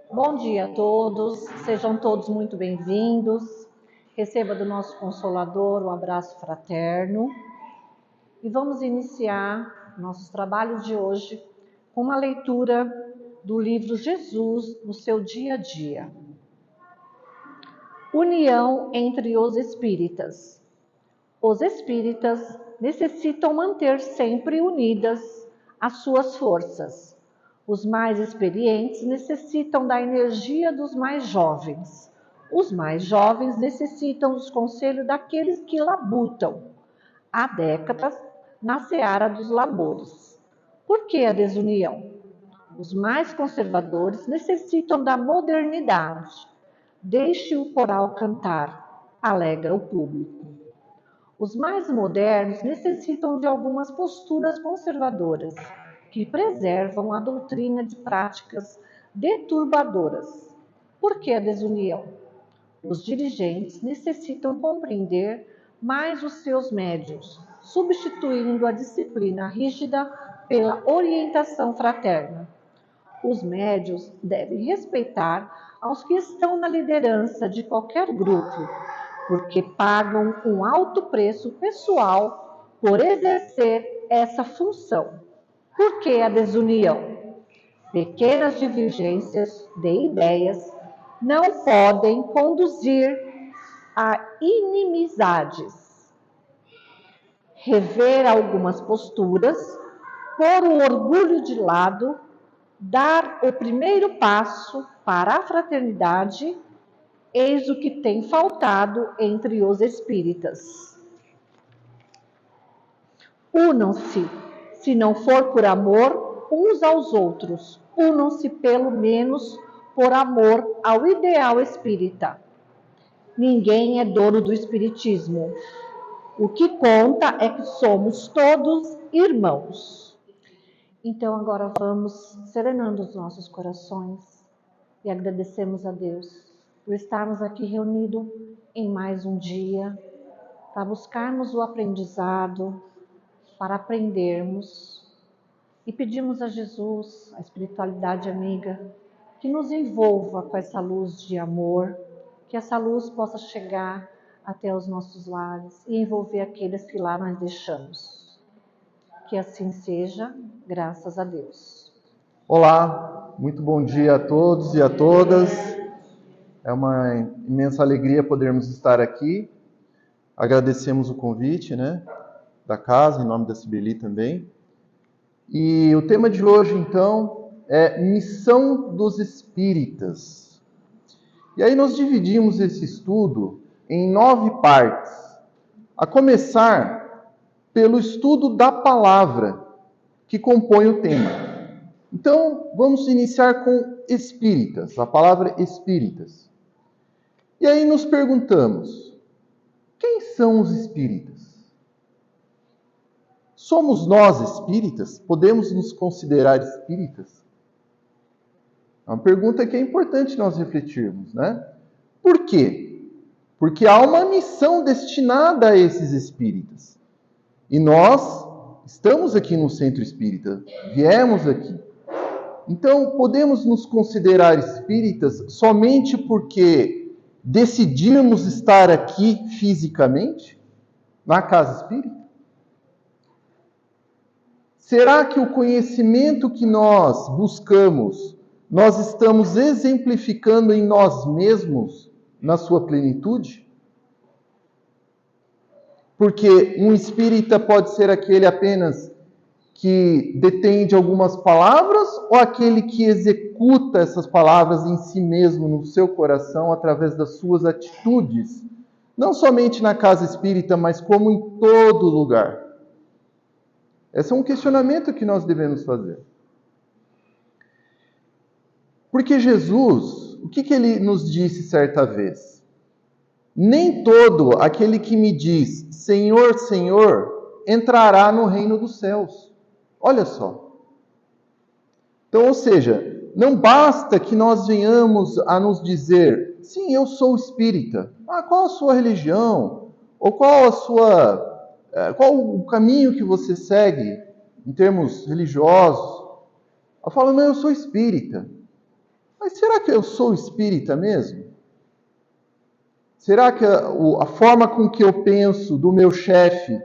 Bom dia a todos, sejam todos muito bem-vindos. Receba do nosso Consolador um abraço fraterno. E vamos iniciar nossos trabalhos de hoje com uma leitura do livro Jesus no seu dia a dia. União entre os espíritas. Os espíritas necessitam manter sempre unidas as suas forças. Os mais experientes necessitam da energia dos mais jovens. Os mais jovens necessitam dos conselhos daqueles que labutam há décadas na seara dos labores. Por que a desunião? Os mais conservadores necessitam da modernidade. Deixe o coral cantar, alegra o público. Os mais modernos necessitam de algumas posturas conservadoras, que preservam a doutrina de práticas deturbadoras. Por que a desunião? Os dirigentes necessitam compreender mais os seus médiuns, substituindo a disciplina rígida pela orientação fraterna. Os médiuns devem respeitar aos que estão na liderança de qualquer grupo, porque pagam um alto preço pessoal por exercer essa função. Por que a desunião? Pequenas divergências de ideias não podem conduzir a inimizades. Rever algumas posturas, pôr o orgulho de lado, dar o primeiro passo para a fraternidade, eis o que tem faltado entre os espíritas. Unam-se, se não for por amor, uns aos outros. Unam-se pelo menos por amor ao ideal espírita. Ninguém é dono do espiritismo. O que conta é que somos todos irmãos. Então agora vamos serenando os nossos corações e agradecemos a Deus por estarmos aqui reunidos em mais um dia, para buscarmos o aprendizado, para aprendermos e pedimos a Jesus, a espiritualidade amiga, que nos envolva com essa luz de amor, que essa luz possa chegar até os nossos lares e envolver aqueles que lá nós deixamos. Que assim seja, graças a Deus. Olá, muito bom dia a todos e a todas. É uma imensa alegria podermos estar aqui. Agradecemos o convite, da casa, em nome da Cibeli também. E o tema de hoje, então, é Missão dos Espíritas. E aí nós dividimos esse estudo em 9 partes, a começar pelo estudo da palavra que compõe o tema. Então, vamos iniciar com espíritas, a palavra espíritas. E aí nos perguntamos, quem são os espíritas? Somos nós espíritas? Podemos nos considerar espíritas? É uma pergunta que é importante nós refletirmos, né? Por quê? Porque há uma missão destinada a esses espíritas. E nós estamos aqui no Centro Espírita, viemos aqui. Então, podemos nos considerar espíritas somente porque decidimos estar aqui fisicamente, na casa espírita? Será que o conhecimento que nós buscamos, nós estamos exemplificando em nós mesmos, na sua plenitude? Porque um espírita pode ser aquele apenas que detém de algumas palavras ou aquele que executa essas palavras em si mesmo, no seu coração, através das suas atitudes? Não somente na casa espírita, mas como em todo lugar. Esse é um questionamento que nós devemos fazer. Porque Jesus, o que ele nos disse certa vez? Nem todo aquele que me diz, Senhor, Senhor, entrará no reino dos céus. Olha só. Então, ou seja, não basta que nós venhamos a nos dizer, sim, eu sou espírita. Ah, qual a sua religião? Ou qual o caminho que você segue em termos religiosos? Eu falo, não, eu sou espírita. Mas será que eu sou espírita mesmo? Será que a forma com que eu penso do meu chefe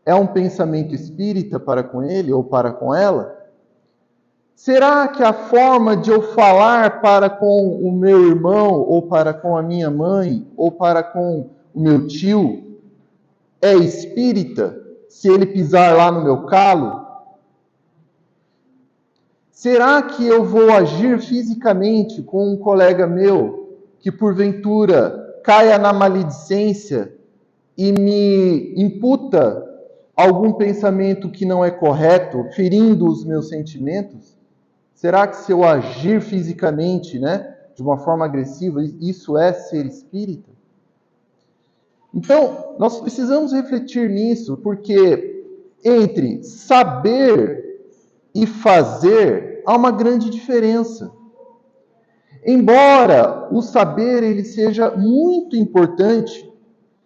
é um pensamento espírita para com ele ou para com ela? Será que a forma de eu falar para com o meu irmão, ou para com a minha mãe, ou para com o meu tio, é espírita, se ele pisar lá no meu calo? Será que eu vou agir fisicamente com um colega meu que porventura caia na maledicência e me imputa algum pensamento que não é correto, ferindo os meus sentimentos? Será que se eu agir fisicamente, de uma forma agressiva, isso é ser espírita? Então, nós precisamos refletir nisso, porque entre saber e fazer há uma grande diferença. Embora o saber ele seja muito importante,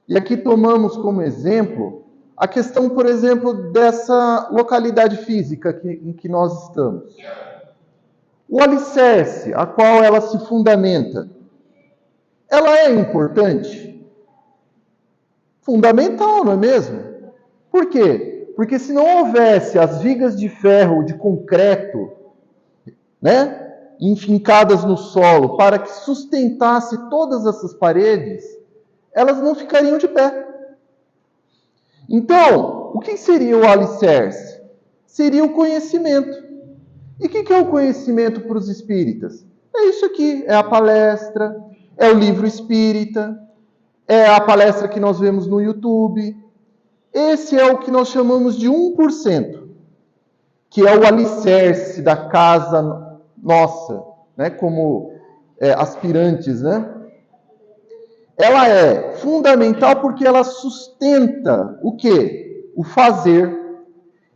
e aqui tomamos como exemplo a questão, por exemplo, dessa localidade física em que nós estamos. O alicerce, a qual ela se fundamenta, ela é importante? Fundamental, não é mesmo? Por quê? Porque se não houvesse as vigas de ferro, de concreto, enfincadas no solo, para que sustentasse todas essas paredes, elas não ficariam de pé. Então, o que seria o alicerce? Seria o conhecimento. E o que é o conhecimento para os espíritas? É isso aqui, é a palestra, é o livro espírita, é a palestra que nós vemos no YouTube. Esse é o que nós chamamos de 1%, que é o alicerce da casa nossa, como aspirantes, Ela é fundamental porque ela sustenta o quê? O fazer.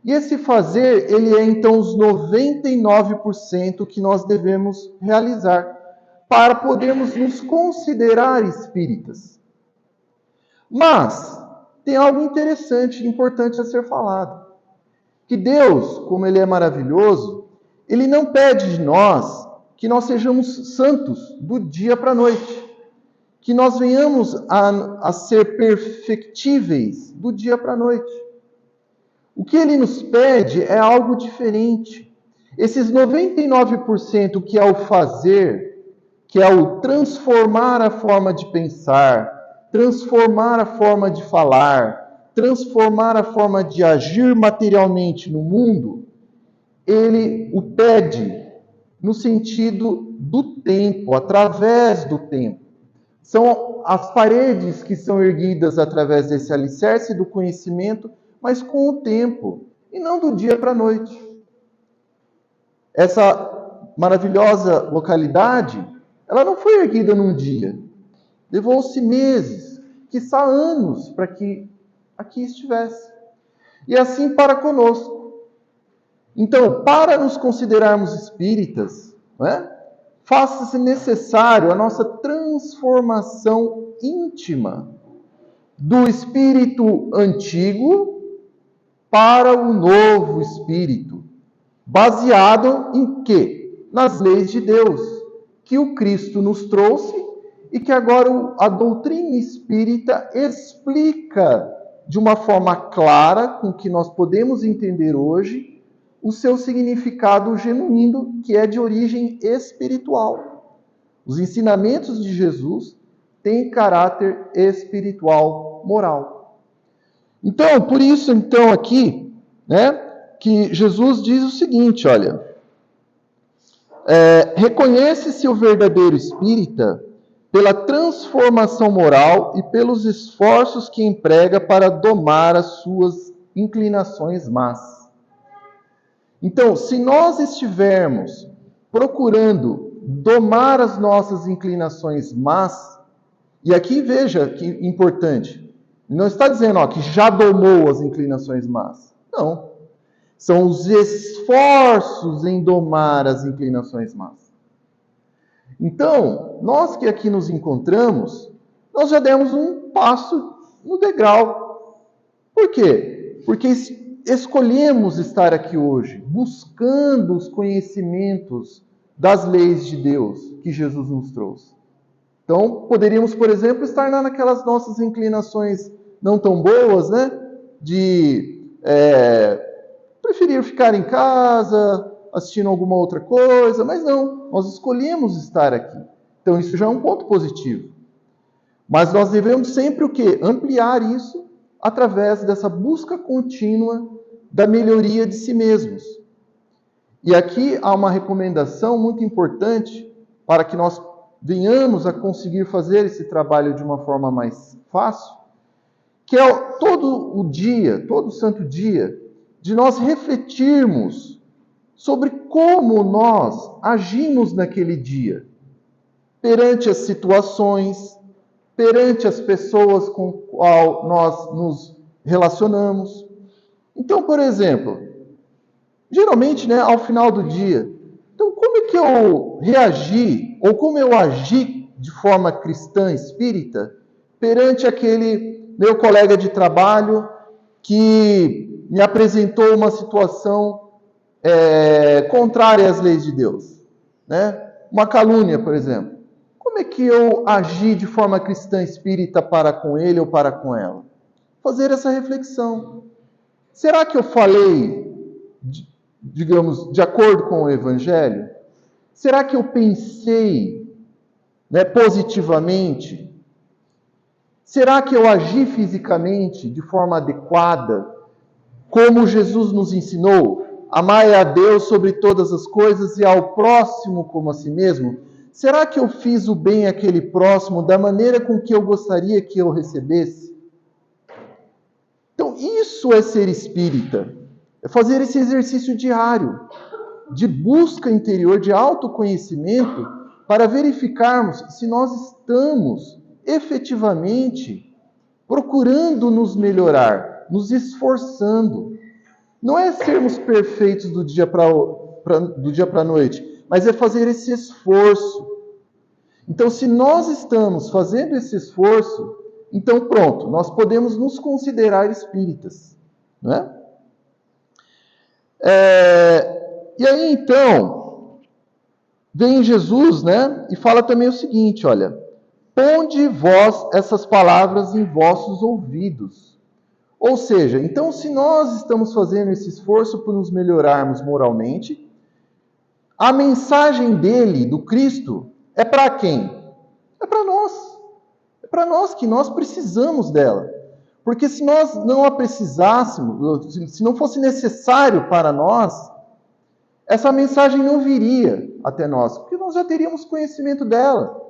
E esse fazer, ele é então os 99% que nós devemos realizar para podermos nos considerar espíritas. Mas tem algo interessante e importante a ser falado. Que Deus, como Ele é maravilhoso, Ele não pede de nós que nós sejamos santos do dia para a noite. Que nós venhamos a ser perfectíveis do dia para a noite. O que Ele nos pede é algo diferente. Esses 99% que é o fazer, que é o transformar a forma de pensar, transformar a forma de falar, transformar a forma de agir materialmente no mundo, Ele o pede no sentido do tempo, através do tempo. São as paredes que são erguidas através desse alicerce do conhecimento, mas com o tempo, e não do dia para a noite. Essa maravilhosa localidade, ela não foi erguida num dia. Levou-se meses, quiçá anos, para que aqui estivesse. E assim para conosco. Então, para nos considerarmos espíritas, faça-se necessário a nossa transformação íntima do espírito antigo para o novo espírito, baseado em quê? Nas leis de Deus, que o Cristo nos trouxe e que agora a doutrina espírita explica de uma forma clara, com que nós podemos entender hoje, o seu significado genuíno, que é de origem espiritual. Os ensinamentos de Jesus têm caráter espiritual, moral. Então, por isso, aqui, que Jesus diz o seguinte, olha, reconhece-se o verdadeiro espírita pela transformação moral e pelos esforços que emprega para domar as suas inclinações más. Então, se nós estivermos procurando domar as nossas inclinações más, e aqui veja que importante, não está dizendo que já domou as inclinações más. Não. São os esforços em domar as inclinações más. Então, nós que aqui nos encontramos, nós já demos um passo no degrau. Por quê? Porque escolhemos estar aqui hoje, buscando os conhecimentos das leis de Deus que Jesus nos trouxe. Então, poderíamos, por exemplo, estar naquelas nossas inclinações não tão boas, de preferir ficar em casa, assistindo alguma outra coisa, mas não, nós escolhemos estar aqui. Então, isso já é um ponto positivo. Mas nós devemos sempre o quê? Ampliar isso através dessa busca contínua da melhoria de si mesmos. E aqui há uma recomendação muito importante para que nós venhamos a conseguir fazer esse trabalho de uma forma mais fácil, que é todo o dia, todo santo dia, de nós refletirmos sobre como nós agimos naquele dia, perante as situações, perante as pessoas com qual nós nos relacionamos. Então, por exemplo, geralmente, ao final do dia, então como é que eu reagi, ou como eu agi de forma cristã, espírita, perante aquele meu colega de trabalho que me apresentou uma situação contrária às leis de Deus, Uma calúnia, por exemplo. Como é que eu agi de forma cristã espírita para com ele ou para com ela? Fazer essa reflexão. Será que eu falei, digamos, de acordo com o Evangelho? Será que eu pensei positivamente? Será que eu agi fisicamente de forma adequada, como Jesus nos ensinou? Amai a Deus sobre todas as coisas e ao próximo como a si mesmo. Será que eu fiz o bem àquele próximo da maneira com que eu gostaria que eu recebesse? Então, isso é ser espírita. É fazer esse exercício diário de busca interior, de autoconhecimento, para verificarmos se nós estamos efetivamente procurando nos melhorar, nos esforçando. Não é sermos perfeitos do dia para a noite, mas é fazer esse esforço. Então, se nós estamos fazendo esse esforço, então pronto, nós podemos nos considerar espíritas. Não é? E aí, então, vem Jesus, e fala também o seguinte, olha, ponde vós essas palavras em vossos ouvidos. Ou seja, então, se nós estamos fazendo esse esforço por nos melhorarmos moralmente, a mensagem dele, do Cristo, é para quem? É para nós. É para nós que nós precisamos dela. Porque se nós não a precisássemos, se não fosse necessário para nós, essa mensagem não viria até nós, porque nós já teríamos conhecimento dela.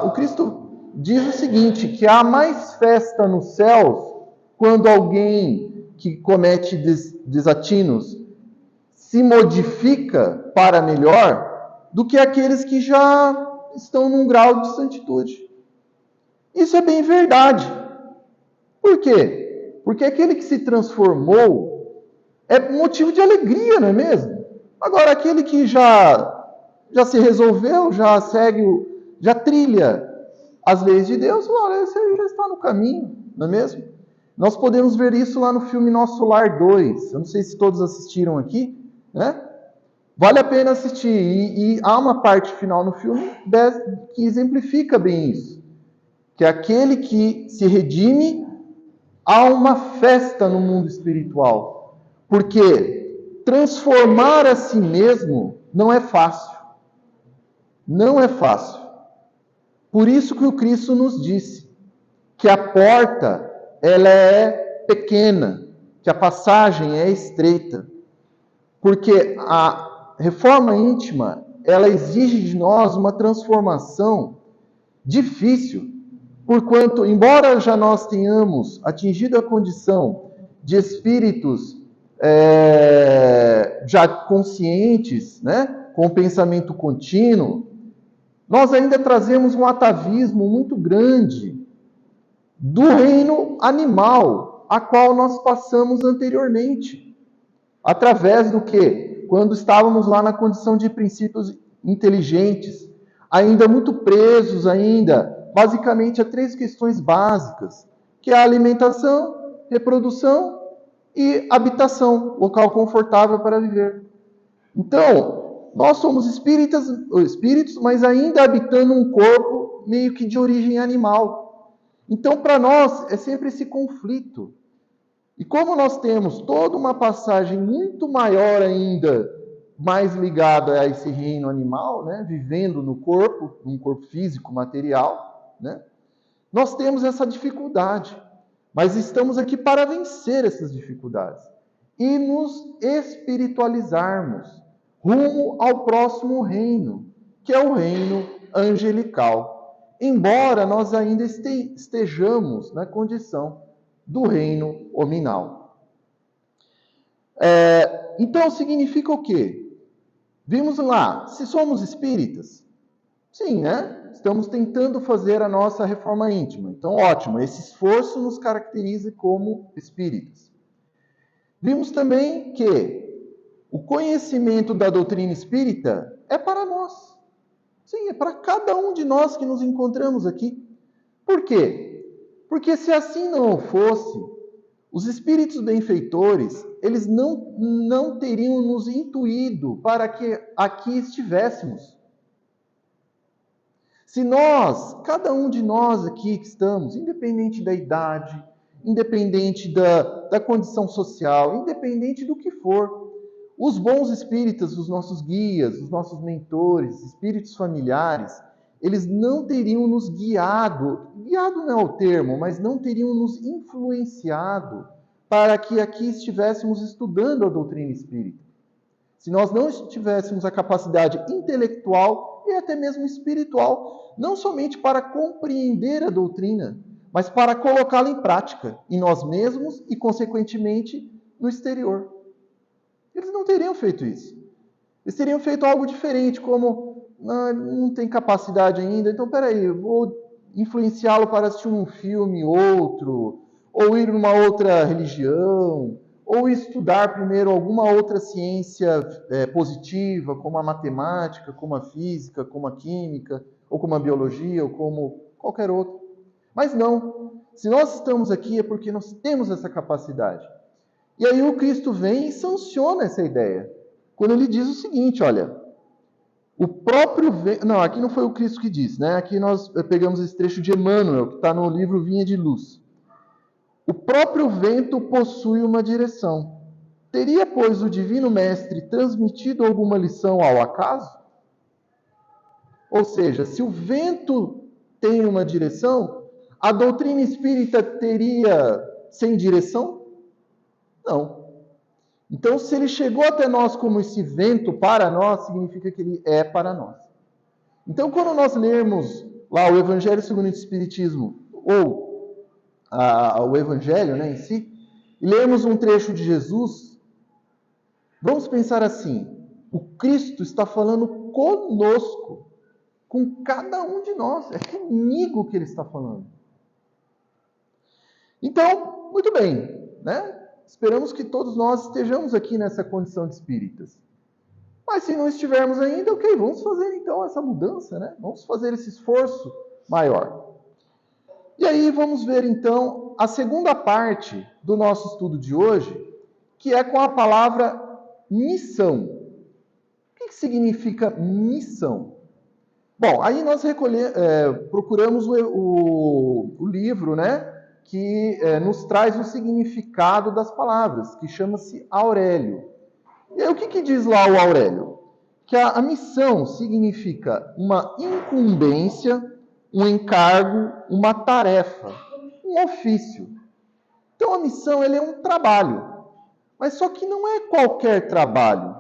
O Cristo diz o seguinte, que há mais festa nos céus quando alguém que comete desatinos se modifica para melhor do que aqueles que já estão num grau de santitude. Isso é bem verdade. Por quê? Porque aquele que se transformou é motivo de alegria, não é mesmo? Agora, aquele que já se resolveu, já segue, já trilha as leis de Deus, olha, esse aí já está no caminho, não é mesmo? Nós podemos ver isso lá no filme Nosso Lar 2. Eu não sei se todos assistiram aqui, né? Vale a pena assistir. E há uma parte final no filme que exemplifica bem isso. Que é aquele que se redime, há uma festa no mundo espiritual. Porque transformar a si mesmo não é fácil. Não é fácil. Por isso que o Cristo nos disse que a porta ela é pequena, que a passagem é estreita. Porque a reforma íntima, ela exige de nós uma transformação difícil, porquanto, embora já nós tenhamos atingido a condição de espíritos já conscientes, né, com pensamento contínuo, nós ainda trazemos um atavismo muito grande do reino animal, a qual nós passamos anteriormente. Através do quê? Quando estávamos lá na condição de princípios inteligentes, ainda muito presos ainda, basicamente a 3 questões básicas, que é a alimentação, reprodução e habitação, local confortável para viver. Então, nós somos espíritos, mas ainda habitando um corpo meio que de origem animal. Então, para nós, é sempre esse conflito. E como nós temos toda uma passagem muito maior ainda, mais ligada a esse reino animal, né, vivendo no corpo, num corpo físico, material, né, nós temos essa dificuldade. Mas estamos aqui para vencer essas dificuldades e nos espiritualizarmos rumo ao próximo reino, que é o reino angelical. Embora nós ainda estejamos na condição do reino hominal. Então, significa o quê? Vimos lá, se somos espíritas, sim, né? Estamos tentando fazer a nossa reforma íntima. Então, ótimo, esse esforço nos caracteriza como espíritas. Vimos também que o conhecimento da doutrina espírita é para nós. Sim, é para cada um de nós que nos encontramos aqui. Por quê? Porque se assim não fosse, os espíritos benfeitores, eles não teriam nos intuído para que aqui estivéssemos. Se nós, cada um de nós aqui que estamos, independente da idade, independente da condição social, independente do que for, os bons espíritas, os nossos guias, os nossos mentores, espíritos familiares, eles não teriam nos guiado não é o termo, mas não teriam nos influenciado para que aqui estivéssemos estudando a doutrina espírita. Se nós não tivéssemos a capacidade intelectual e até mesmo espiritual, não somente para compreender a doutrina, mas para colocá-la em prática, em nós mesmos e, consequentemente, no exterior. Eles não teriam feito isso. Eles teriam feito algo diferente, como não tem capacidade ainda, então peraí, eu vou influenciá-lo para assistir um filme, outro, ou ir numa outra religião, ou estudar primeiro alguma outra ciência positiva, como a matemática, como a física, como a química, ou como a biologia, ou como qualquer outro. Mas não. Se nós estamos aqui é porque nós temos essa capacidade. E aí o Cristo vem e sanciona essa ideia. Quando ele diz o seguinte, olha, o próprio vento... Não, aqui não foi o Cristo que disse, né? Aqui nós pegamos esse trecho de Emmanuel, que está no livro Vinha de Luz. O próprio vento possui uma direção. Teria, pois, o Divino Mestre transmitido alguma lição ao acaso? Ou seja, se o vento tem uma direção, a doutrina espírita teria sem direção? Não. Então, se ele chegou até nós como esse vento para nós, significa que ele é para nós. Então, quando nós lermos lá o Evangelho segundo o Espiritismo, ou o Evangelho, né, em si, e lermos um trecho de Jesus, vamos pensar assim: o Cristo está falando conosco, com cada um de nós, é comigo que ele está falando. Então, muito bem, né? Esperamos que todos nós estejamos aqui nessa condição de espíritas. Mas se não estivermos ainda, ok, vamos fazer então essa mudança, né? Vamos fazer esse esforço maior. E aí vamos ver então a segunda parte do nosso estudo de hoje, que é com a palavra missão. O que significa missão? Bom, aí nós procuramos o livro, né, que nos traz o significado das palavras, que chama-se Aurélio. E aí o que diz lá o Aurélio? Que a missão significa uma incumbência, um encargo, uma tarefa, um ofício. Então a missão é um trabalho, mas só que não é qualquer trabalho.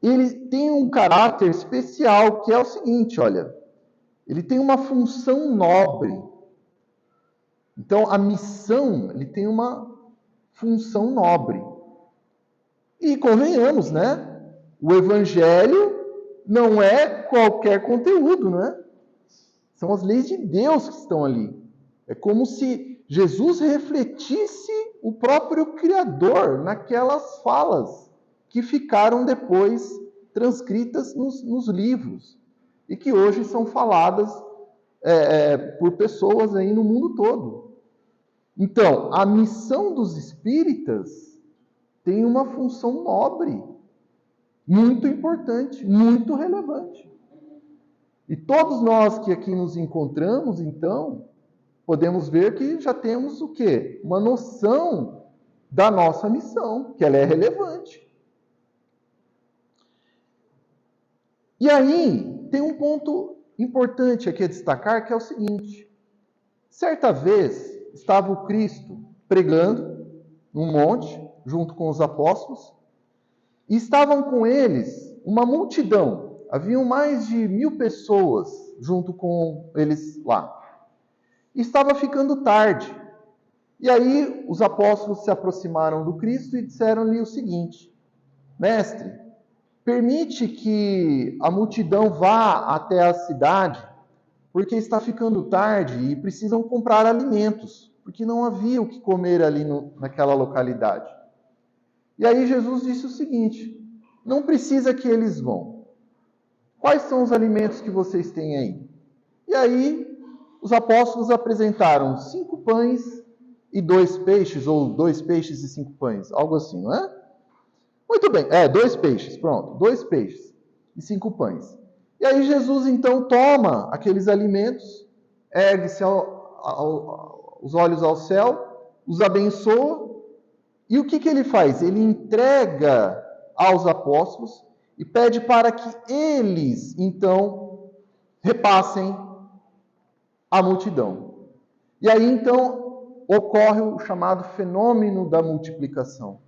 Ele tem um caráter especial, que é o seguinte, olha, ele tem uma função nobre. Então a missão, ele tem uma função nobre. E convenhamos, né? O evangelho não é qualquer conteúdo, não é? São as leis de Deus que estão ali. É como se Jesus refletisse o próprio Criador naquelas falas que ficaram depois transcritas nos livros e que hoje são faladas por pessoas aí no mundo todo. Então, a missão dos espíritas tem uma função nobre, muito importante, muito relevante. E todos nós que aqui nos encontramos, então, podemos ver que já temos o quê? Uma noção da nossa missão, que ela é relevante. E aí, tem um ponto importante aqui a destacar, que é o seguinte. Certa vez, estava o Cristo pregando num monte, junto com os apóstolos, e estavam com eles uma multidão. Haviam mais de 1000 pessoas junto com eles lá. E estava ficando tarde. E aí os apóstolos se aproximaram do Cristo e disseram-lhe o seguinte: Mestre, permite que a multidão vá até a cidade, porque está ficando tarde e precisam comprar alimentos, porque não havia o que comer ali naquela localidade. E aí Jesus disse o seguinte: não precisa que eles vão. Quais são os alimentos que vocês têm aí? E aí os apóstolos apresentaram 5 pães e 2 peixes, ou 2 peixes e 5 pães, algo assim, não é? Muito bem, 2 peixes, pronto, 2 peixes e 5 pães. E aí Jesus então toma aqueles alimentos, ergue-se os olhos ao céu, os abençoa, e o que ele faz? Ele entrega aos apóstolos e pede para que eles, então, repassem à multidão. E aí, então, ocorre o chamado fenômeno da multiplicação,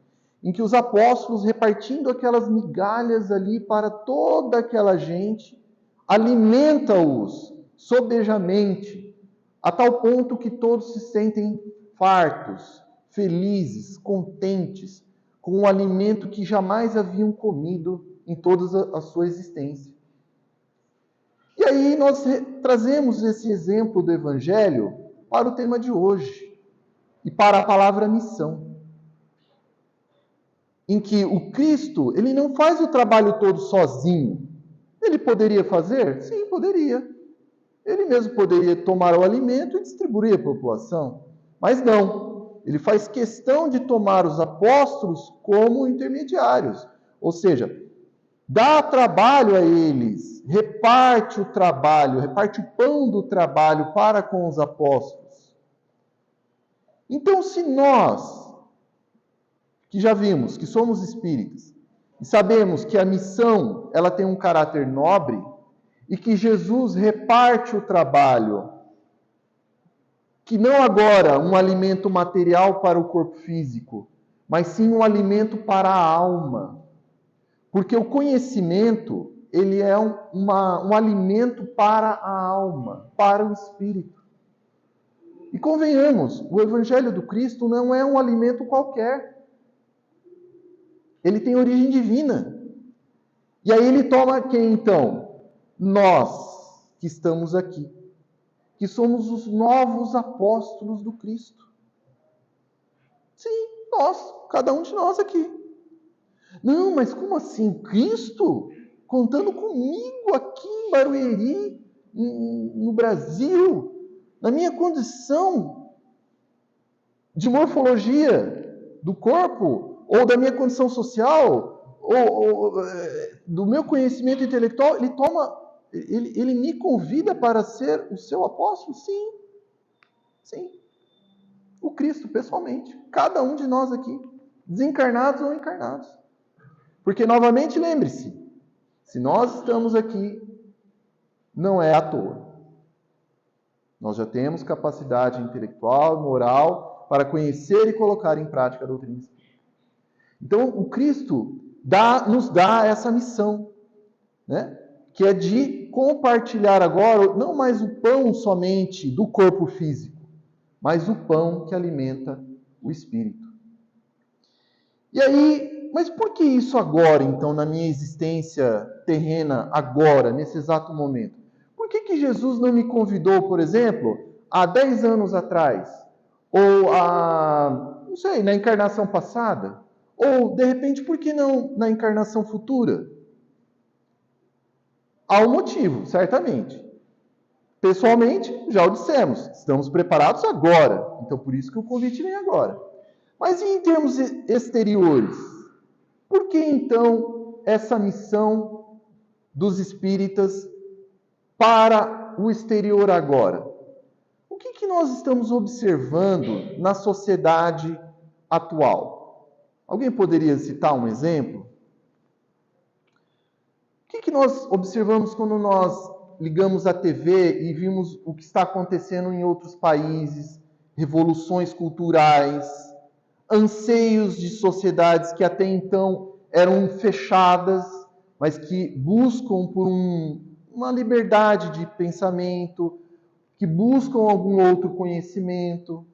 em que os apóstolos, repartindo aquelas migalhas ali para toda aquela gente, alimenta-os sobejamente, a tal ponto que todos se sentem fartos, felizes, contentes, com um alimento que jamais haviam comido em toda a sua existência. E aí nós trazemos esse exemplo do Evangelho para o tema de hoje e para a palavra missão, em que o Cristo, ele não faz o trabalho todo sozinho. Ele poderia fazer? Sim, poderia. Ele mesmo poderia tomar o alimento e distribuir à população, mas não. Ele faz questão de tomar os apóstolos como intermediários, ou seja, dá trabalho a eles, reparte o trabalho, reparte o pão do trabalho para com os apóstolos. Então, se nós, que já vimos que somos espíritas, e sabemos que a missão ela tem um caráter nobre, e que Jesus reparte o trabalho, que não agora um alimento material para o corpo físico, mas sim um alimento para a alma. Porque o conhecimento, ele é um alimento para a alma, para o espírito. E convenhamos, o Evangelho do Cristo não é um alimento qualquer. Ele tem origem divina. E aí ele toma quem então? Nós que estamos aqui, que somos os novos apóstolos do Cristo. Sim, nós, cada um de nós aqui. Não, mas como assim? Cristo contando comigo aqui em Barueri, no Brasil, na minha condição de morfologia do corpo, ou da minha condição social, ou do meu conhecimento intelectual, ele me convida para ser o seu apóstolo? Sim. Sim. O Cristo, pessoalmente. Cada um de nós aqui. Desencarnados ou encarnados. Porque, novamente, lembre-se, se nós estamos aqui, não é à toa. Nós já temos capacidade intelectual, moral, para conhecer e colocar em prática a doutrina espírita. Então, o Cristo nos dá essa missão, né? Que é de compartilhar agora, não mais o pão somente do corpo físico, mas o pão que alimenta o espírito. E aí, mas por que isso agora, então, na minha existência terrena, agora, nesse exato momento? Por que Jesus não me convidou, por exemplo, há 10 anos atrás? Ou não sei, na encarnação passada? Ou, de repente, por que não na encarnação futura? Há um motivo, certamente. Pessoalmente, já o dissemos, estamos preparados agora. Então, por isso que o convite vem agora. Mas e em termos exteriores? Por que, então, essa missão dos espíritas para o exterior agora? O que nós estamos observando na sociedade atual? Alguém poderia citar um exemplo? O que nós observamos quando nós ligamos a TV e vimos o que está acontecendo em outros países, revoluções culturais, anseios de sociedades que até então eram fechadas, mas que buscam por uma liberdade de pensamento, que buscam algum outro conhecimento.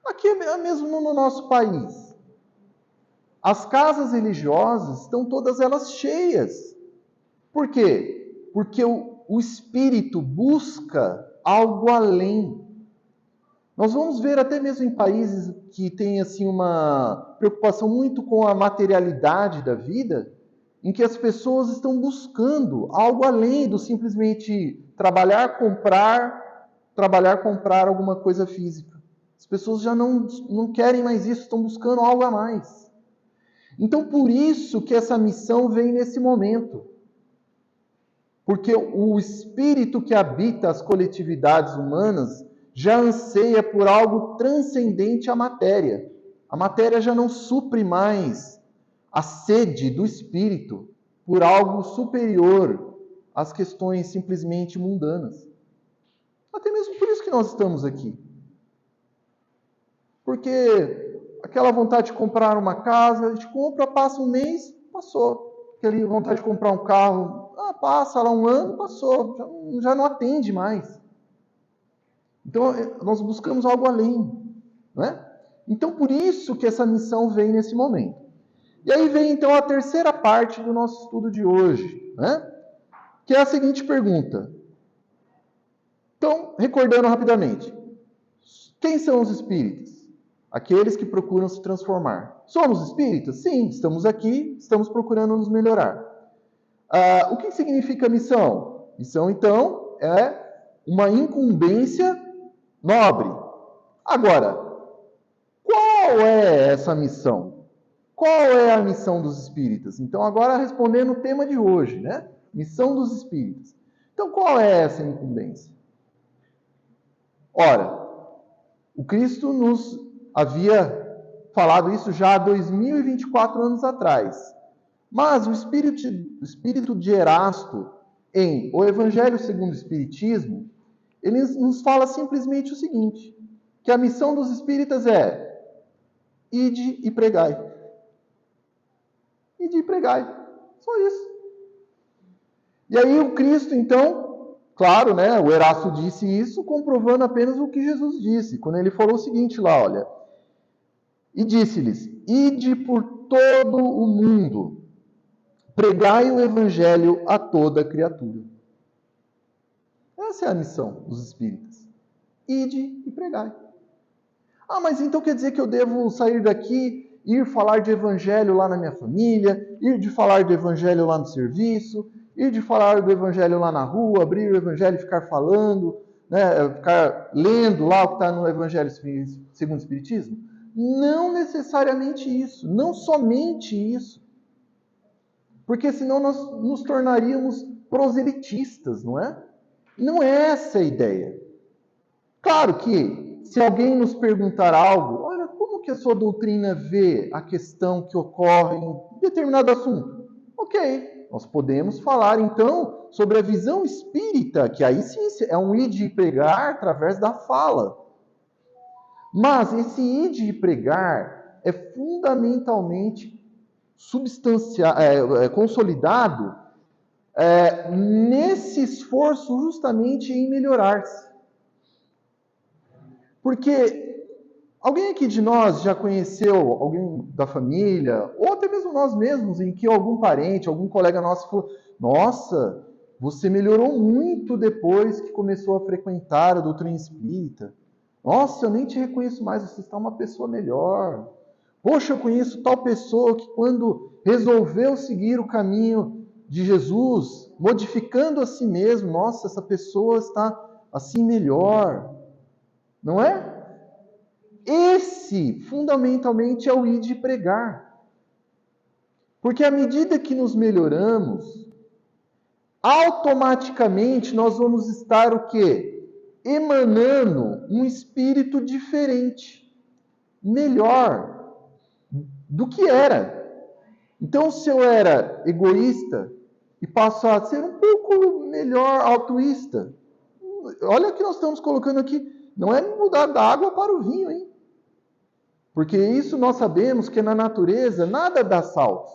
Aqui é mesmo no nosso país. As casas religiosas estão todas elas cheias. Por quê? Porque o espírito busca algo além. Nós vamos ver até mesmo em países que têm assim uma preocupação muito com a materialidade da vida, em que as pessoas estão buscando algo além do simplesmente trabalhar, comprar alguma coisa física. As pessoas já não querem mais isso, estão buscando algo a mais. Então, por isso que essa missão vem nesse momento. Porque o espírito que habita as coletividades humanas já anseia por algo transcendente à matéria. A matéria já não supre mais a sede do espírito por algo superior às questões simplesmente mundanas. Até mesmo por isso que nós estamos aqui. Porque aquela vontade de comprar uma casa, a gente compra, passa um mês, passou. Aquela vontade de comprar um carro, passa lá um ano, passou, já não atende mais. Então, nós buscamos algo além, não é? Então, por isso que essa missão vem nesse momento. E aí vem, então, a terceira parte do nosso estudo de hoje, né? Que é a seguinte pergunta. Então, recordando rapidamente. Quem são os espíritas? Aqueles que procuram se transformar. Somos espíritas? Sim, estamos aqui, estamos procurando nos melhorar. O que significa missão? Missão, então, é uma incumbência nobre. Agora, qual é essa missão? Qual é a missão dos espíritas? Então, agora respondendo o tema de hoje, né? Missão dos espíritas. Então, qual é essa incumbência? Ora, o Cristo nos havia falado isso já há 2024 anos atrás. Mas o espírito de Erasto, em O Evangelho segundo o Espiritismo, ele nos fala simplesmente o seguinte, que a missão dos espíritas é ide e pregai. Ide e pregai. Só isso. E aí o Cristo, então, claro, né, o Erasto disse isso, comprovando apenas o que Jesus disse, quando ele falou o seguinte lá, olha, e disse-lhes, ide por todo o mundo, pregai o Evangelho a toda criatura. Essa é a missão dos espíritas. Ide e pregai. Mas então quer dizer que eu devo sair daqui ir falar de evangelho lá na minha família, ir de falar de evangelho lá no serviço, ir de falar do evangelho lá na rua, abrir o evangelho e ficar falando, né, ficar lendo lá o que está no evangelho segundo o Espiritismo? Não necessariamente isso, não somente isso. Porque senão nós nos tornaríamos proselitistas, não é? Não é essa a ideia. Claro que, se alguém nos perguntar algo, olha, como que a sua doutrina vê a questão que ocorre em determinado assunto? Ok, nós podemos falar então sobre a visão espírita, que aí sim é um ir de pregar através da fala. Mas esse ir de pregar é fundamentalmente consolidado nesse esforço justamente em melhorar-se. Porque alguém aqui de nós já conheceu alguém da família, ou até mesmo nós mesmos, em que algum parente, algum colega nosso falou: nossa, você melhorou muito depois que começou a frequentar a doutrina espírita. Nossa, eu nem te reconheço mais, você está uma pessoa melhor. Poxa, eu conheço tal pessoa que quando resolveu seguir o caminho de Jesus, modificando a si mesmo, nossa, essa pessoa está assim melhor. Não é? Esse, fundamentalmente, é o ir de pregar. Porque à medida que nos melhoramos, automaticamente nós vamos estar o quê? Emanando um espírito diferente, melhor do que era. Então, se eu era egoísta e passo a ser um pouco melhor altruísta, olha o que nós estamos colocando aqui. Não é mudar da água para o vinho, hein? Porque isso nós sabemos que na natureza nada dá saltos.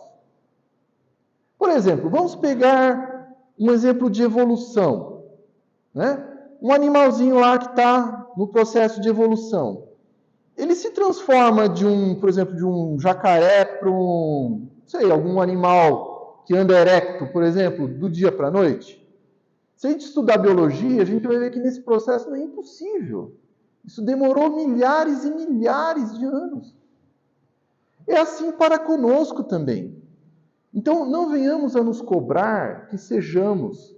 Por exemplo, vamos pegar um exemplo de evolução, né? Um animalzinho lá que está no processo de evolução. Ele se transforma por exemplo, de um jacaré para algum animal que anda erecto, por exemplo, do dia para a noite. Se a gente estudar biologia, a gente vai ver que nesse processo não é impossível. Isso demorou milhares e milhares de anos. É assim para conosco também. Então, não venhamos a nos cobrar que sejamos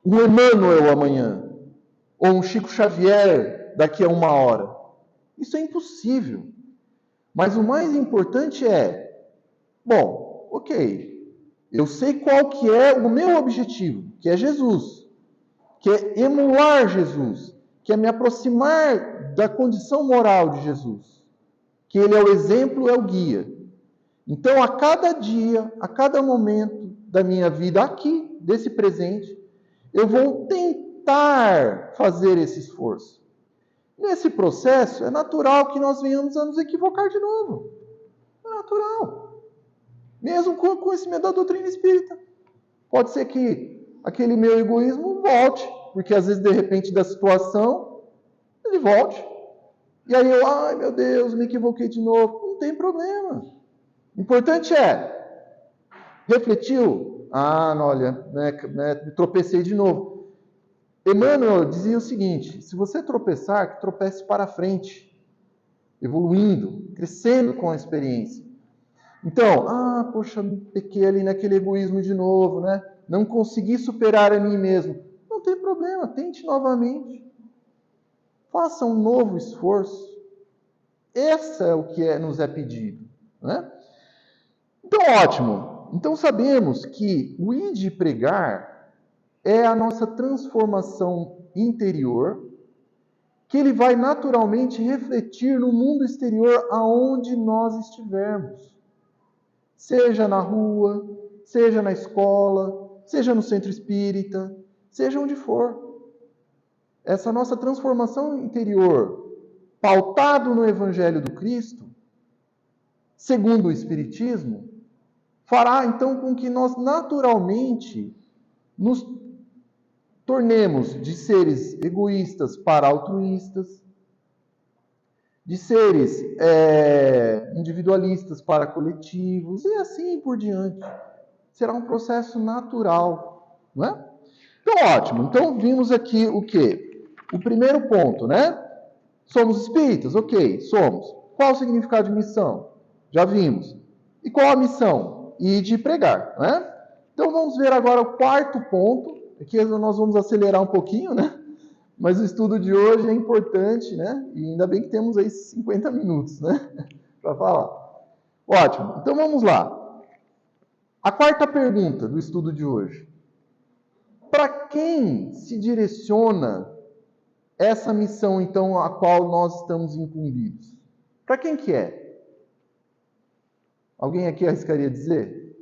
um Emmanuel amanhã, ou um Chico Xavier daqui a 1 hora. Isso é impossível. Mas o mais importante bom, ok, eu sei qual que é o meu objetivo, que é Jesus, que é emular Jesus, que é me aproximar da condição moral de Jesus, que Ele é o exemplo, é o guia. Então, a cada dia, a cada momento da minha vida aqui, desse presente, eu vou tentar fazer esse esforço. Nesse processo, é natural que nós venhamos a nos equivocar de novo. É natural. Mesmo com o conhecimento da doutrina espírita. Pode ser que aquele meu egoísmo volte, porque às vezes, de repente, da situação, ele volte. E aí eu, ai meu Deus, me equivoquei de novo. Não tem problema. O importante refletiu? Olha, me tropecei de novo. Emmanuel dizia o seguinte: se você tropeçar, que tropece para frente, evoluindo, crescendo com a experiência. Então, poxa, pequei ali naquele egoísmo de novo, né? Não consegui superar a mim mesmo. Não tem problema, tente novamente. Faça um novo esforço. Esse é o que nos é pedido, né? Então, ótimo. Então, sabemos que o ir de pregar é a nossa transformação interior, que ele vai naturalmente refletir no mundo exterior aonde nós estivermos. Seja na rua, seja na escola, seja no centro espírita, seja onde for. Essa nossa transformação interior, pautado no Evangelho do Cristo, segundo o Espiritismo, fará então com que nós naturalmente nos tornemos de seres egoístas para altruístas, de seres individualistas para coletivos, e assim por diante. Será um processo natural, não é? Então, ótimo. Então, vimos aqui o quê? O primeiro ponto, né? Somos espíritas? Ok, somos. Qual o significado de missão? Já vimos. E qual a missão? Ir pregar, né? Então vamos ver agora o quarto ponto. Aqui nós vamos acelerar um pouquinho, né? Mas o estudo de hoje é importante, né? E ainda bem que temos aí 50 minutos, né? Para falar. Ótimo. Então vamos lá. A quarta pergunta do estudo de hoje. Para quem se direciona essa missão, então, a qual nós estamos incumbidos? Para quem que é? Alguém aqui arriscaria dizer?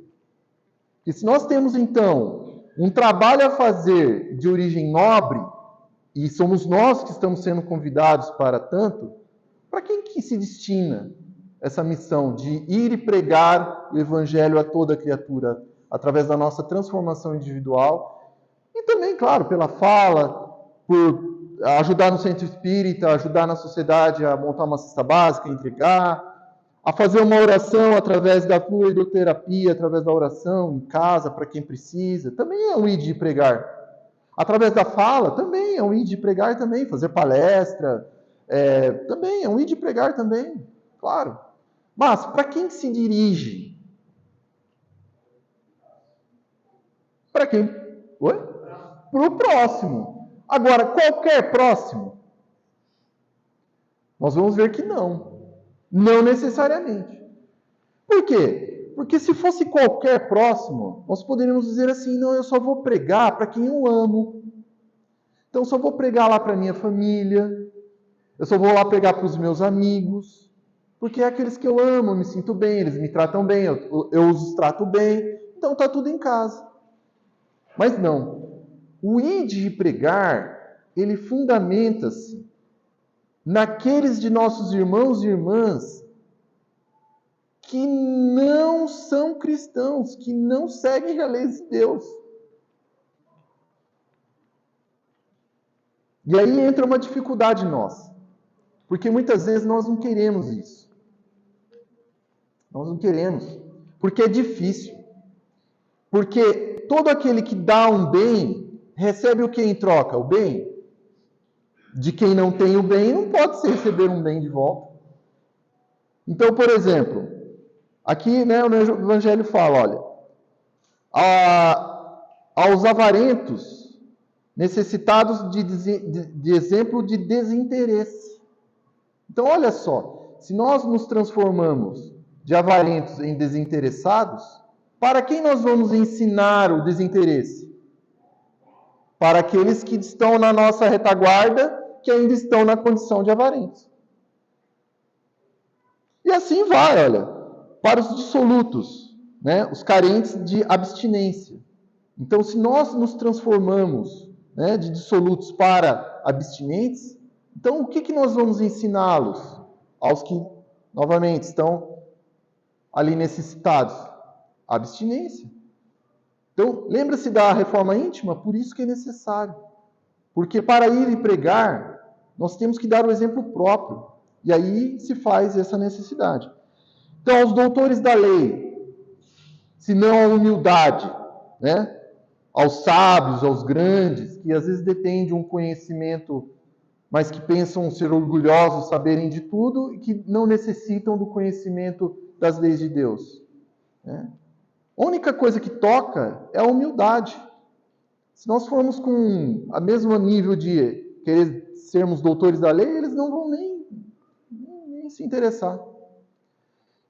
Que se nós temos, então, um trabalho a fazer de origem nobre, e somos nós que estamos sendo convidados para tanto, para quem que se destina essa missão de ir e pregar o Evangelho a toda criatura, através da nossa transformação individual, e também, claro, pela fala, por ajudar no centro espírita, ajudar na sociedade a montar uma cesta básica, entregar, a fazer uma oração através da fluidoterapia, através da oração em casa, para quem precisa, também é um ir de pregar. Através da fala, também é um ir de pregar também, fazer palestra, também é um ir de pregar também, claro. Mas, para quem se dirige? Para quem? Oi? Para o próximo. Agora, qualquer próximo? Nós vamos ver que não. Não necessariamente. Por quê? Porque se fosse qualquer próximo, nós poderíamos dizer assim, não, eu só vou pregar para quem eu amo. Então, eu só vou pregar lá para minha família. Eu só vou lá pregar para os meus amigos. Porque é aqueles que eu amo, eu me sinto bem, eles me tratam bem, eu os trato bem. Então, está tudo em casa. Mas não. O ir de pregar, ele fundamenta-se naqueles de nossos irmãos e irmãs que não são cristãos, que não seguem a lei de Deus. E aí entra uma dificuldade nossa, porque muitas vezes nós não queremos isso. Nós não queremos, porque é difícil. Porque todo aquele que dá um bem, recebe o que em troca? O bem? De quem não tem o bem, não pode se receber um bem de volta. Então, por exemplo, aqui, né, o Evangelho fala, olha, aos avarentos, necessitados de exemplo de desinteresse. Então, olha só, se nós nos transformamos de avarentos em desinteressados, para quem nós vamos ensinar o desinteresse? Para aqueles que estão na nossa retaguarda, que ainda estão na condição de avarentos. E assim vai, olha, para os dissolutos, né, os carentes de abstinência. Então, se nós nos transformamos, né, de dissolutos para abstinentes, então o que nós vamos ensiná-los? Aos que, novamente, estão ali necessitados? Abstinência. Então, lembra-se da reforma íntima? Por isso que é necessário. Porque para ir e pregar, nós temos que dar o exemplo próprio. E aí se faz essa necessidade. Então, aos doutores da lei, se não a humildade, né? Aos sábios, aos grandes, que às vezes detêm de um conhecimento, mas que pensam ser orgulhosos, saberem de tudo, e que não necessitam do conhecimento das leis de Deus. Né? A única coisa que toca é a humildade. Se nós formos com a mesmo nível de querer sermos doutores da lei, eles não vão nem se interessar.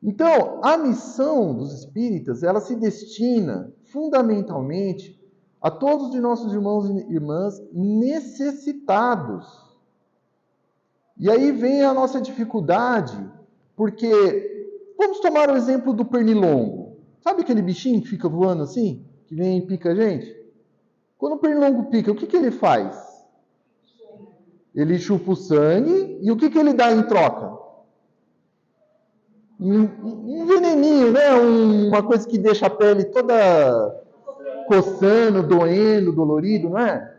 Então, a missão dos espíritas, ela se destina fundamentalmente a todos de nossos irmãos e irmãs necessitados. E aí vem a nossa dificuldade, porque vamos tomar o exemplo do pernilongo. Sabe aquele bichinho que fica voando assim, que vem e pica a gente? Quando o pernilongo pica, o que ele faz? Ele chupa o sangue e o que ele dá em troca? Um veneninho, né? Uma coisa que deixa a pele toda coçando, doendo, dolorido, não é?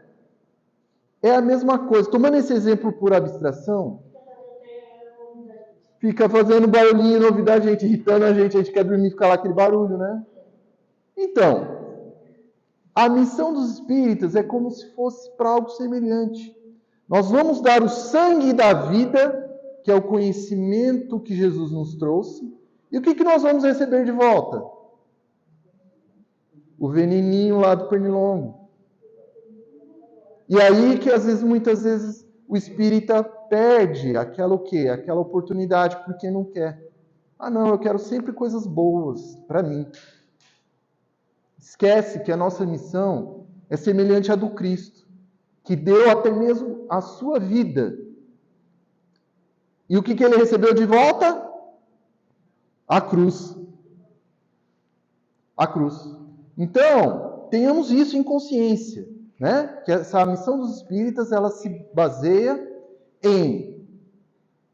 É a mesma coisa. Tomando esse exemplo por abstração, fica fazendo barulhinho no ouvido da gente, irritando a gente quer dormir e fica lá aquele barulho, né? Então, a missão dos espíritas é como se fosse para algo semelhante. Nós vamos dar o sangue da vida, que é o conhecimento que Jesus nos trouxe, E o que nós vamos receber de volta? O veneninho lá do pernilongo. E aí que muitas vezes o espírita perde aquela o quê? Aquela oportunidade porque não quer. Ah, não, eu quero sempre coisas boas para mim. Esquece que a nossa missão é semelhante à do Cristo, que deu até mesmo a sua vida. E o que ele recebeu de volta? A cruz. A cruz. Então, tenhamos isso em consciência, né? Que essa missão dos espíritas, ela se baseia em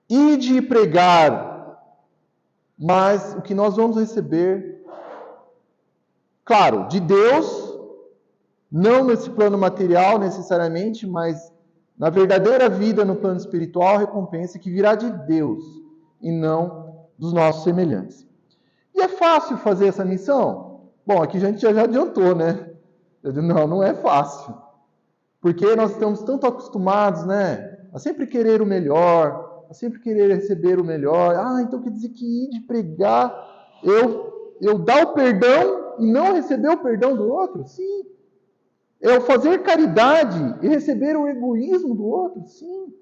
ir de pregar, mas o que nós vamos receber, claro, de Deus, não nesse plano material necessariamente, mas na verdadeira vida no plano espiritual, a recompensa que virá de Deus e não dos nossos semelhantes. E é fácil fazer essa missão? Bom, aqui a gente já adiantou, né? Não é fácil. Porque nós estamos tanto acostumados, né? A sempre querer o melhor, a sempre querer receber o melhor. Ah, então quer dizer que ir de pregar, eu dar o perdão e não receber o perdão do outro? Sim. Eu fazer caridade e receber o egoísmo do outro? Sim.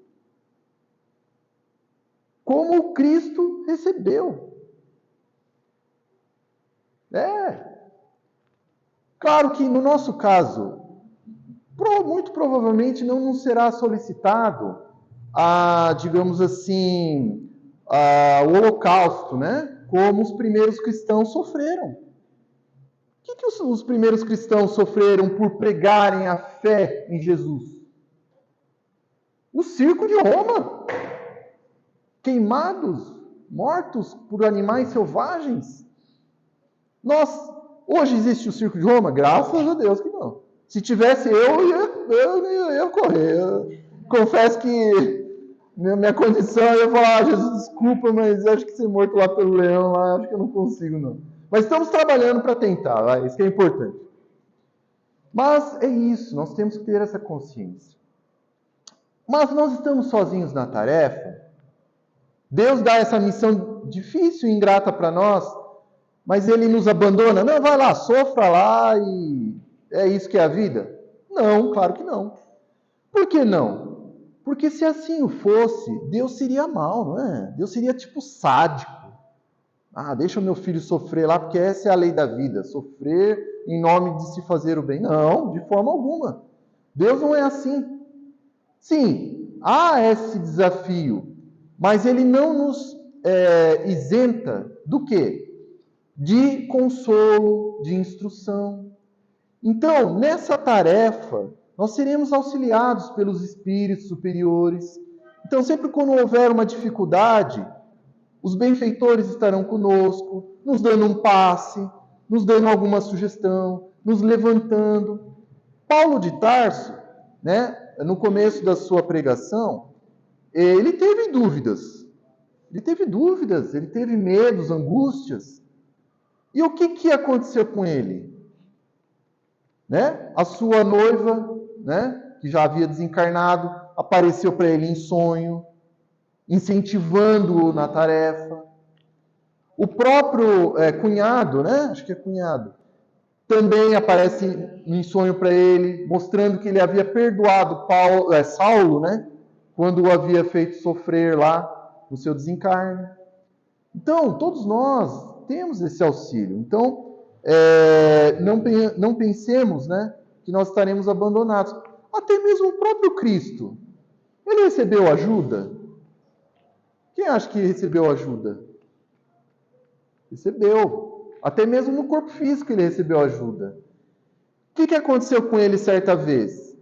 Como Cristo recebeu. Claro que no nosso caso, muito provavelmente não nos será solicitado digamos assim, o holocausto, né? Como os primeiros cristãos sofreram. O que os primeiros cristãos sofreram por pregarem a fé em Jesus? O circo de Roma. Queimados, mortos por animais selvagens. Hoje existe o circo de Roma? Graças a Deus que não. Se tivesse eu ia correr. Eu confesso que minha condição, eu ia falar, Jesus, desculpa, mas eu acho que ser morto lá pelo leão, lá, acho que eu não consigo, não. Mas estamos trabalhando para tentar, isso que é importante. Mas é isso, nós temos que ter essa consciência. Mas nós estamos sozinhos na tarefa. Deus dá essa missão difícil e ingrata para nós, mas Ele nos abandona. Não, vai lá, sofra lá e é isso que é a vida? Não, claro que não. Por que não? Porque se assim o fosse, Deus seria mal, não é? Deus seria tipo sádico. Deixa o meu filho sofrer lá, porque essa é a lei da vida. Sofrer em nome de se fazer o bem. Não, de forma alguma. Deus não é assim. Sim, há esse desafio, mas Ele não nos isenta do quê? De consolo, de instrução. Então, nessa tarefa, nós seremos auxiliados pelos espíritos superiores. Então, sempre quando houver uma dificuldade, os benfeitores estarão conosco, nos dando um passe, nos dando alguma sugestão, nos levantando. Paulo de Tarso, né, no começo da sua pregação, ele teve dúvidas. Ele teve medos, angústias. E o que aconteceu com ele? Né? A sua noiva, né, que já havia desencarnado, apareceu para ele em sonho, incentivando-o na tarefa. O próprio cunhado, né, acho que é cunhado, também aparece em sonho para ele, mostrando que ele havia perdoado Saulo, né, quando o havia feito sofrer lá no seu desencarne. Então, todos nós temos esse auxílio. Então, não pensemos, né, que nós estaremos abandonados. Até mesmo o próprio Cristo, ele recebeu ajuda? Quem acha que recebeu ajuda? Recebeu. Até mesmo no corpo físico ele recebeu ajuda. O que aconteceu com ele certa vez?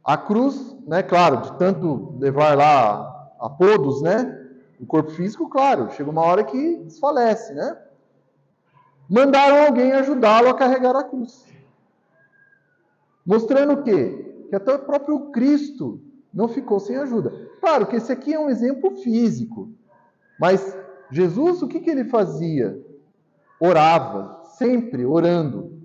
A cruz, né, claro, de tanto levar lá apodos, né, o corpo físico, claro, chega uma hora que desfalece, né? Mandaram alguém ajudá-lo a carregar a cruz. Mostrando o quê? Que até o próprio Cristo não ficou sem ajuda. Claro que esse aqui é um exemplo físico. Mas Jesus, o que ele fazia? Orava, sempre orando.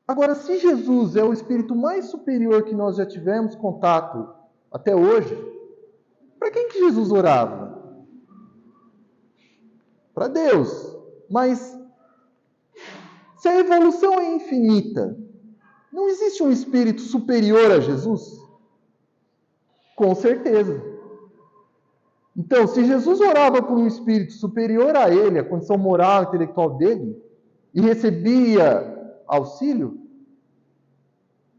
Agora, se Jesus é o espírito mais superior que nós já tivemos contato até hoje, para quem que Jesus orava? para Deus. Mas se a evolução é infinita, não existe um espírito superior a Jesus? Com certeza. Então, se Jesus orava por um espírito superior a ele, a condição moral e intelectual dele, e recebia auxílio,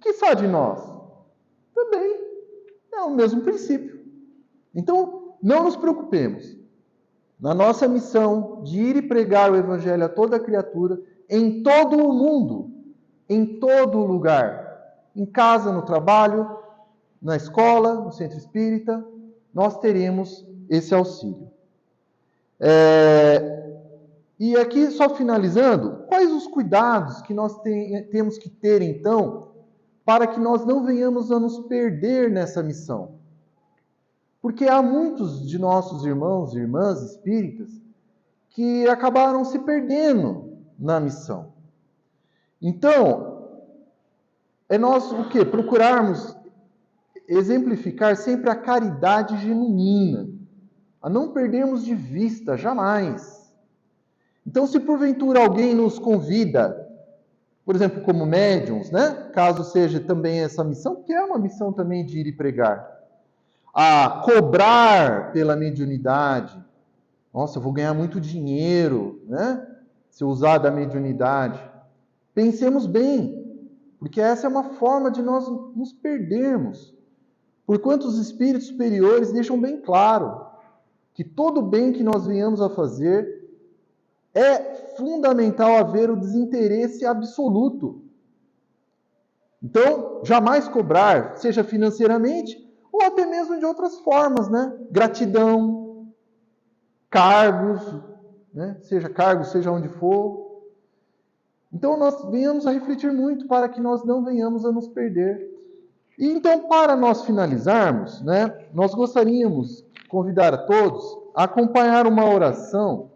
que sabe de nós? Também é o mesmo princípio. Então, não nos preocupemos. Na nossa missão de ir e pregar o Evangelho a toda criatura, em todo o mundo, em todo lugar, em casa, no trabalho, na escola, no centro espírita, nós teremos esse auxílio. E aqui, só finalizando, quais os cuidados que nós temos que ter, então, para que nós não venhamos a nos perder nessa missão? Porque há muitos de nossos irmãos e irmãs espíritas que acabaram se perdendo na missão. Então, é nós o quê? Procurarmos exemplificar sempre a caridade genuína, a não perdermos de vista, jamais. Então, se porventura alguém nos convida, por exemplo, como médiuns, né? Caso seja também essa missão, que é uma missão também de ir e pregar, a cobrar pela mediunidade. Nossa, eu vou ganhar muito dinheiro, né? Se eu usar da mediunidade. Pensemos bem, porque essa é uma forma de nós nos perdermos. Porquanto os espíritos superiores deixam bem claro que todo bem que nós venhamos a fazer é fundamental haver o desinteresse absoluto. Então, jamais cobrar, seja financeiramente ou até mesmo de outras formas, né? Gratidão, cargos, né? Seja cargo, seja onde for. Então, nós venhamos a refletir muito para que nós não venhamos a nos perder. E então, para nós finalizarmos, né? Nós gostaríamos de convidar a todos a acompanhar uma oração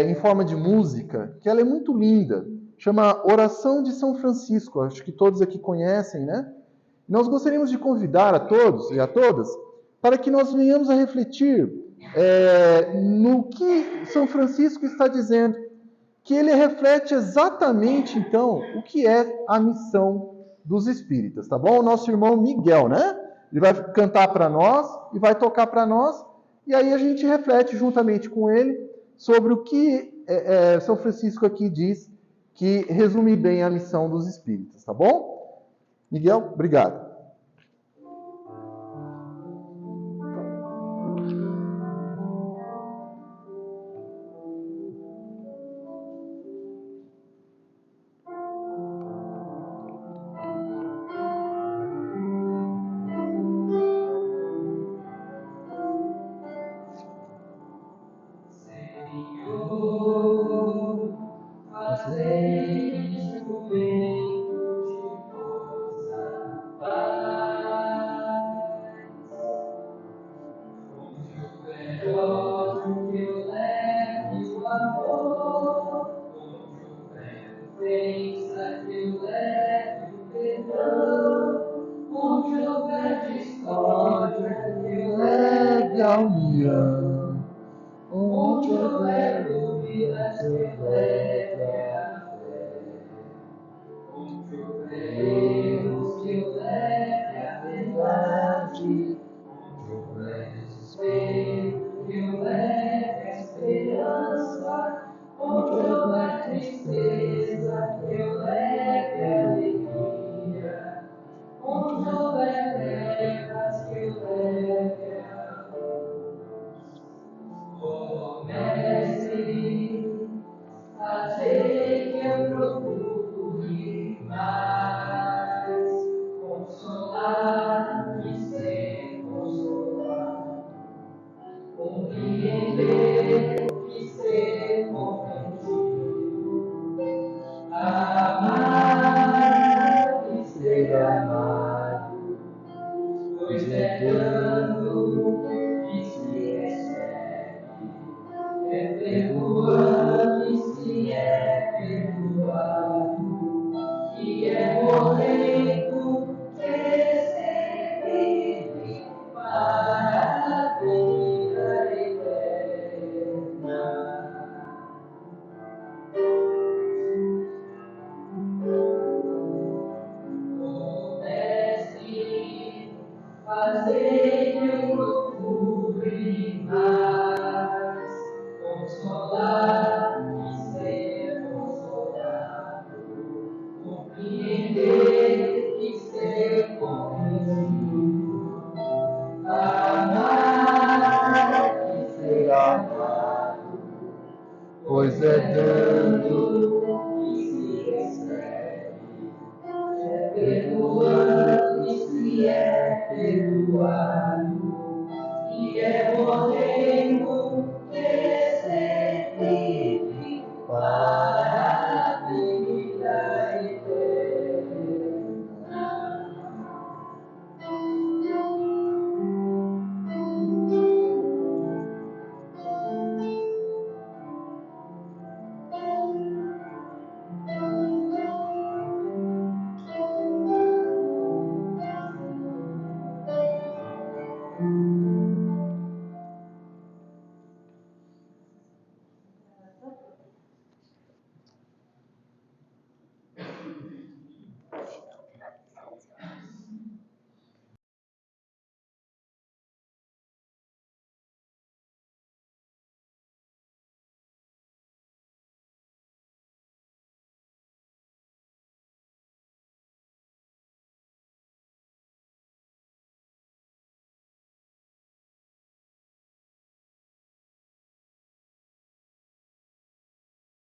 em forma de música, que ela é muito linda. Chama Oração de São Francisco. Acho que todos aqui conhecem, né? Nós gostaríamos de convidar a todos e a todas para que nós venhamos a refletir no que São Francisco está dizendo, que ele reflete exatamente, então, o que é a missão dos espíritas, tá bom? O nosso irmão Miguel, né? Ele vai cantar para nós e vai tocar para nós, e aí a gente reflete juntamente com ele sobre o que São Francisco aqui diz, que resume bem a missão dos espíritas, tá bom? Miguel, obrigado. é dando que se recebe, é perdoando que se é perdoado.